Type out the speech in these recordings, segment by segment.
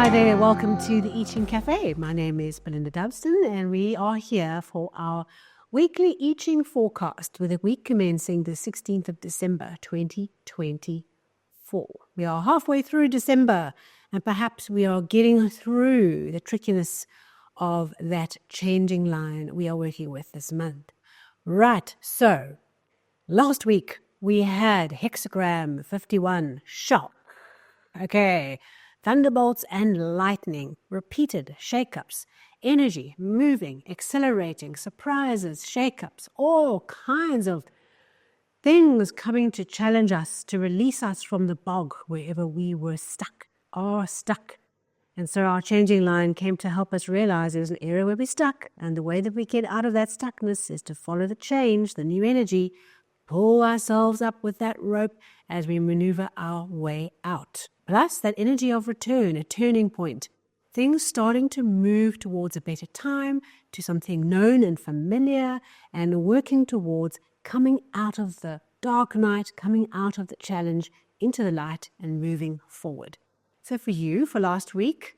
Hi there, welcome to the I Ching Cafe. My name is Belinda Dubston and we are here for our weekly I Ching forecast with the week commencing the 16th of December 2024. We are halfway through December and perhaps we are getting through the trickiness of that changing line we are working with this month. Right, so last week we had Hexagram 51 shock. Okay, thunderbolts and lightning, repeated shake-ups, energy, moving, accelerating, surprises, shake-ups, all kinds of things coming to challenge us, to release us from the bog wherever we were stuck. And so our changing line came to help us realize there's an area where we're stuck, and the way that we get out of that stuckness is to follow the change, the new energy, pull ourselves up with that rope as we maneuver our way out. Plus that energy of return, a turning point, things starting to move towards a better time, to something known and familiar, and working towards coming out of the dark night, coming out of the challenge into the light and moving forward. So for you, for last week,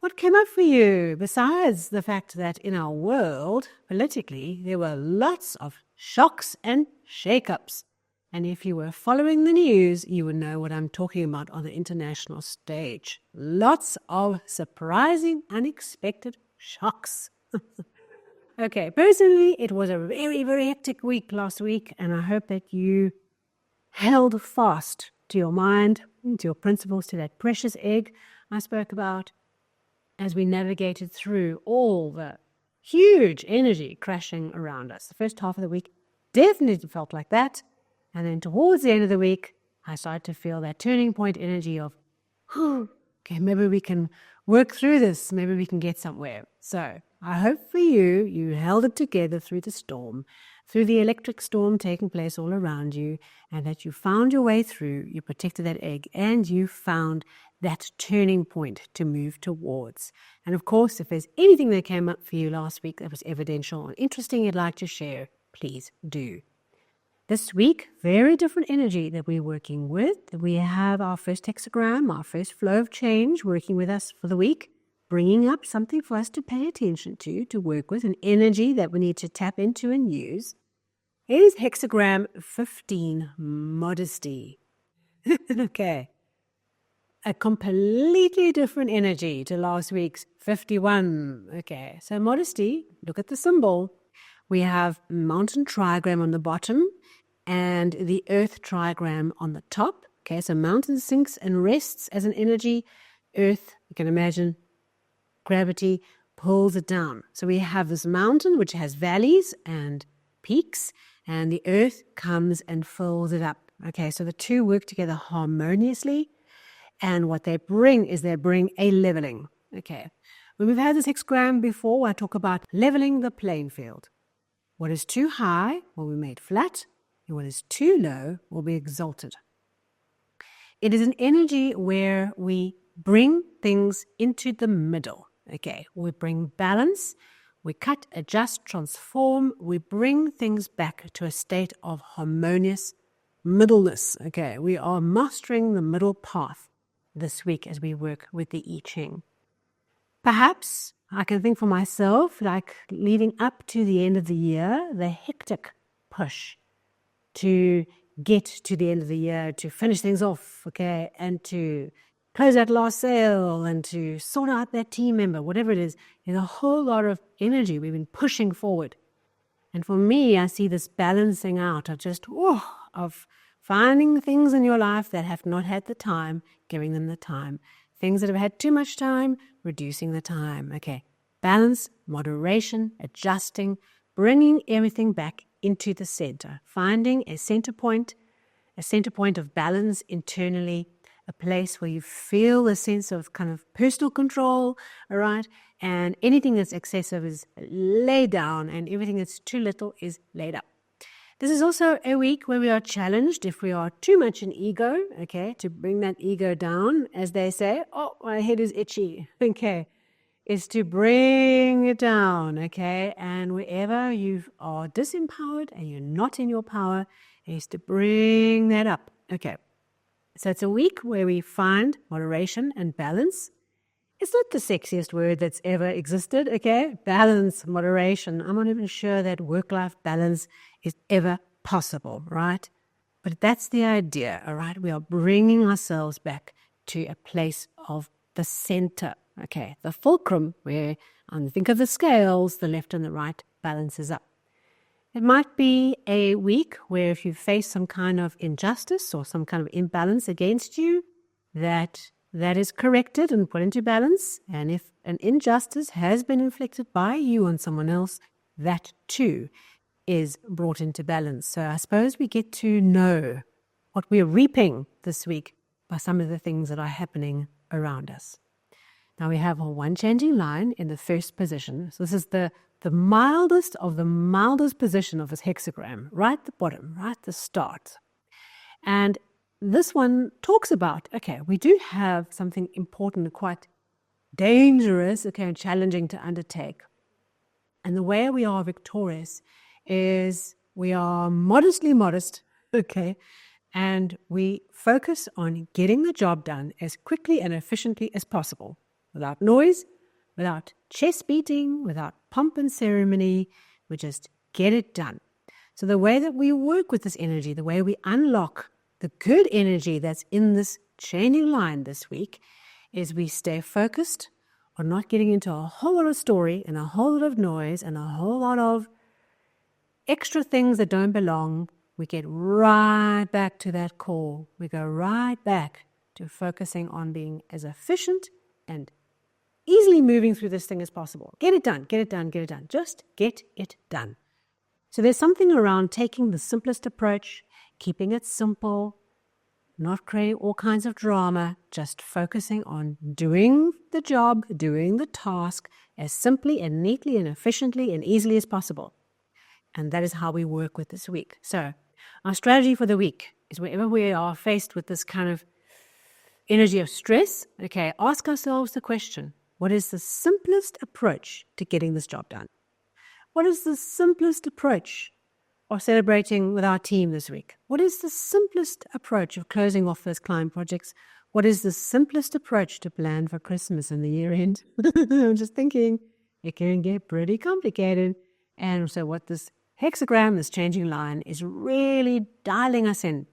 what came up for you besides the fact that in our world, politically, there were lots of shocks and shake-ups? And if you were following the news, you would know what I'm talking about on the international stage. Lots of surprising, unexpected shocks. Okay, personally, it was a very, very hectic week last week, and I hope that you held fast to your mind, to your principles, to that precious egg I spoke about as we navigated through all the huge energy crashing around us. The first half of the week definitely felt like that. And then towards the end of the week, I started to feel that turning point energy of, okay, maybe we can work through this. Maybe we can get somewhere. So I hope for you, you held it together through the storm, through the electric storm taking place all around you, and that you found your way through, you protected that egg, and you found that turning point to move towards. And of course, if there's anything that came up for you last week that was evidential and interesting you'd like to share, please do. This week, very different energy that we're working with. We have our first hexagram, our first flow of change working with us for the week, bringing up something for us to pay attention to work with, an energy that we need to tap into and use. It is hexagram 15, Modesty. Okay. A completely different energy to last week's 51. Okay, so Modesty, look at the symbol. We have mountain trigram on the bottom and the earth trigram on the top. Okay, so mountain sinks and rests as an energy. Earth, you can imagine, gravity pulls it down. So we have this mountain which has valleys and peaks, and the earth comes and fills it up. Okay, so the two work together harmoniously, and what they bring is they bring a leveling. Okay, when we've had this hexagram before, I talk about leveling the playing field. What is too high will be made flat, and what is too low will be exalted. It is an energy where we bring things into the middle. Okay, we bring balance, we cut, adjust, transform, we bring things back to a state of harmonious middleness. Okay, we are mastering the middle path this week as we work with the I Ching. Perhaps I can think for myself, like leading up to the end of the year, the hectic push to get to the end of the year, to finish things off, okay, and to close that last sale and to sort out that team member, whatever it is. There's a whole lot of energy we've been pushing forward. And for me, I see this balancing out of just, of finding things in your life that have not had the time, giving them the time. Things that have had too much time, reducing the time. Okay, balance, moderation, adjusting, bringing everything back into the center, finding a center point of balance internally, a place where you feel a sense of kind of personal control, all right? And anything that's excessive is laid down, and everything that's too little is laid up. This is also a week where we are challenged if we are too much in ego, okay, to bring that ego down, as they say. Oh, my head is itchy, okay, is to bring it down, okay, and wherever you are disempowered and you're not in your power, is to bring that up, okay. So it's a week where we find moderation and balance It's not the sexiest word that's ever existed, okay? Balance, moderation. I'm not even sure that work-life balance is ever possible, right? But that's the idea, all right? We are bringing ourselves back to a place of the center, okay? The fulcrum where, think of the scales, the left and the right balances up. It might be a week where if you face some kind of injustice or some kind of imbalance against you, that is corrected and put into balance. And if an injustice has been inflicted by you on someone else, that too is brought into balance. So I suppose we get to know what we're reaping this week by some of the things that are happening around us. Now we have a one changing line in the first position. So this is the mildest of the mildest position of this hexagram, right at the bottom, right at the start. And this one talks about, okay, we do have something important, quite dangerous, okay, and challenging to undertake. And the way we are victorious is we are modestly modest, okay, and we focus on getting the job done as quickly and efficiently as possible, without noise, without chest beating, without pomp and ceremony. We just get it done. So the way that we work with this energy, the way we unlock the good energy that's in this chaining line this week, is we stay focused on not getting into a whole lot of story and a whole lot of noise and a whole lot of extra things that don't belong. We get right back to that core. We go right back to focusing on being as efficient and easily moving through this thing as possible. Get it done, get it done, get it done. Just get it done. So there's something around taking the simplest approach, keeping it simple, not creating all kinds of drama, just focusing on doing the job, doing the task as simply and neatly and efficiently and easily as possible. And that is how we work with this week. So our strategy for the week is wherever we are faced with this kind of energy of stress, okay, ask ourselves the question, what is the simplest approach to getting this job done? What is the simplest approach of celebrating with our team this week? What is the simplest approach of closing off those client projects? What is the simplest approach to plan for Christmas and the year end? I'm just thinking it can get pretty complicated. And so what this hexagram, this changing line, is really dialing us in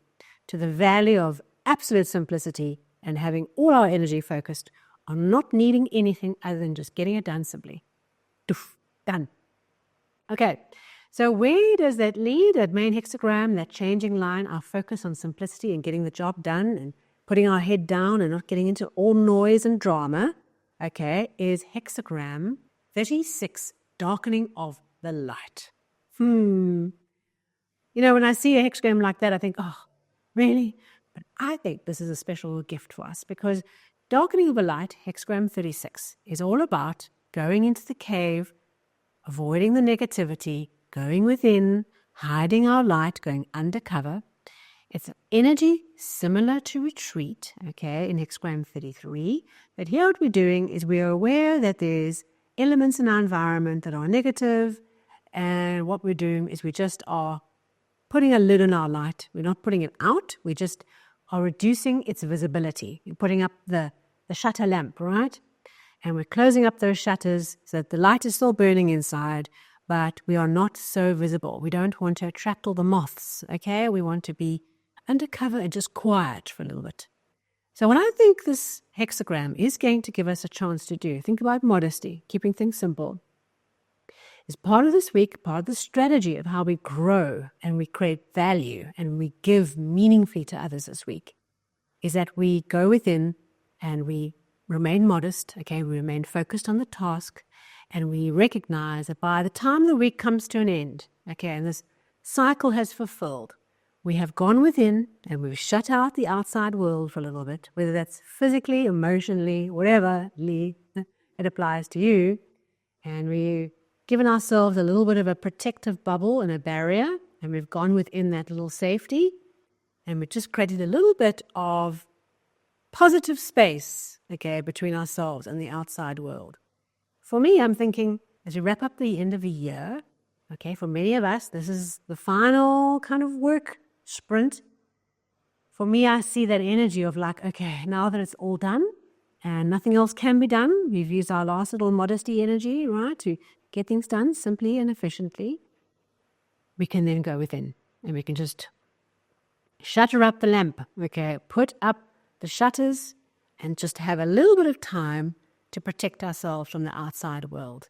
to the value of absolute simplicity and having all our energy focused on not needing anything other than just getting it done simply. Doof, done. Okay, so where does that lead? That main hexagram, that changing line, our focus on simplicity and getting the job done and putting our head down and not getting into all noise and drama, okay, is hexagram 36, darkening of the light. You know, when I see a hexagram like that, I think, oh, really? But I think this is a special gift for us because darkening of the light, hexagram 36, is all about going into the cave, avoiding the negativity, going within, hiding our light, going undercover. It's an energy similar to retreat, okay, in hexagram 33. But here what we're doing is we are aware that there's elements in our environment that are negative, and what we're doing is we just are putting a lid on our light. We're not putting it out. We just are reducing its visibility. You're putting up the shutter lamp, right? And we're closing up those shutters so that the light is still burning inside, but we are not so visible. We don't want to attract all the moths, okay? We want to be undercover and just quiet for a little bit. So what I think this hexagram is going to give us a chance to do, think about modesty, keeping things simple, is part of this week, part of the strategy of how we grow and we create value and we give meaningfully to others this week, is that we go within and we remain modest, okay, we remain focused on the task, and we recognize that by the time the week comes to an end, okay, and this cycle has fulfilled, we have gone within and we've shut out the outside world for a little bit, whether that's physically, emotionally, whatever it applies to you, and we've given ourselves a little bit of a protective bubble and a barrier, and we've gone within that little safety, and we've just created a little bit of positive space, okay, between ourselves and the outside world. For me, I'm thinking, as we wrap up the end of a year, okay, for many of us, this is the final kind of work sprint. For me, I see that energy of like, okay, now that it's all done, and nothing else can be done. We've used our last little modesty energy, right, to get things done simply and efficiently. We can then go within and we can just shutter up the lamp, okay, put up the shutters and just have a little bit of time to protect ourselves from the outside world.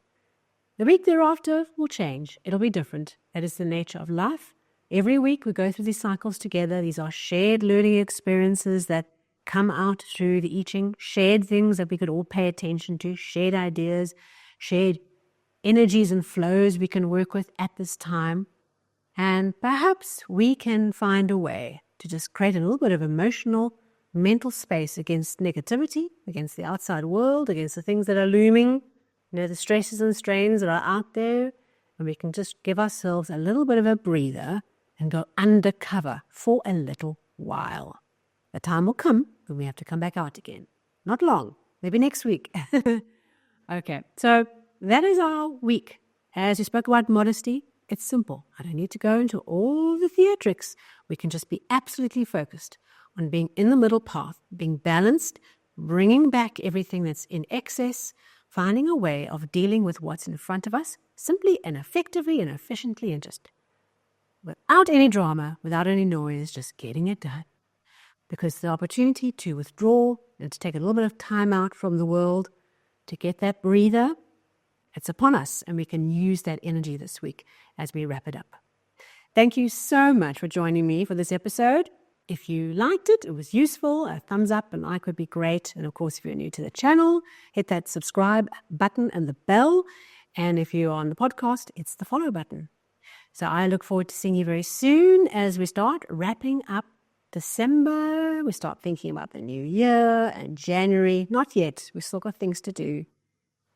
The week thereafter will change. It'll be different. That is the nature of life. Every week we go through these cycles together. These are shared learning experiences that come out through the I Ching, shared things that we could all pay attention to, shared ideas, shared energies and flows we can work with at this time. And perhaps we can find a way to just create a little bit of emotional, mental space against negativity, against the outside world, against the things that are looming, the stresses and strains that are out there. And we can just give ourselves a little bit of a breather and go undercover for a little while. The time will come when we have to come back out again. Not long, maybe next week. Okay, so that is our week. As we spoke about modesty, it's simple. I don't need to go into all the theatrics. We can just be absolutely focused on being in the middle path, being balanced, bringing back everything that's in excess, finding a way of dealing with what's in front of us, simply and effectively and efficiently, and just without any drama, without any noise, just getting it done. Because the opportunity to withdraw and to take a little bit of time out from the world, to get that breather, it's upon us, and we can use that energy this week as we wrap it up. Thank you so much for joining me for this episode. If you liked it, it was useful, a thumbs up and like would be great. And of course, if you're new to the channel, hit that subscribe button and the bell. And if you're on the podcast, it's the follow button. So I look forward to seeing you very soon as we start wrapping up December. We start thinking about the new year and January. Not yet. We've still got things to do.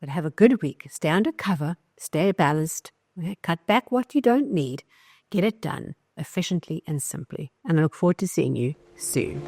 But have a good week. Stay undercover. Stay balanced. Cut back what you don't need. Get it done efficiently and simply. And I look forward to seeing you soon.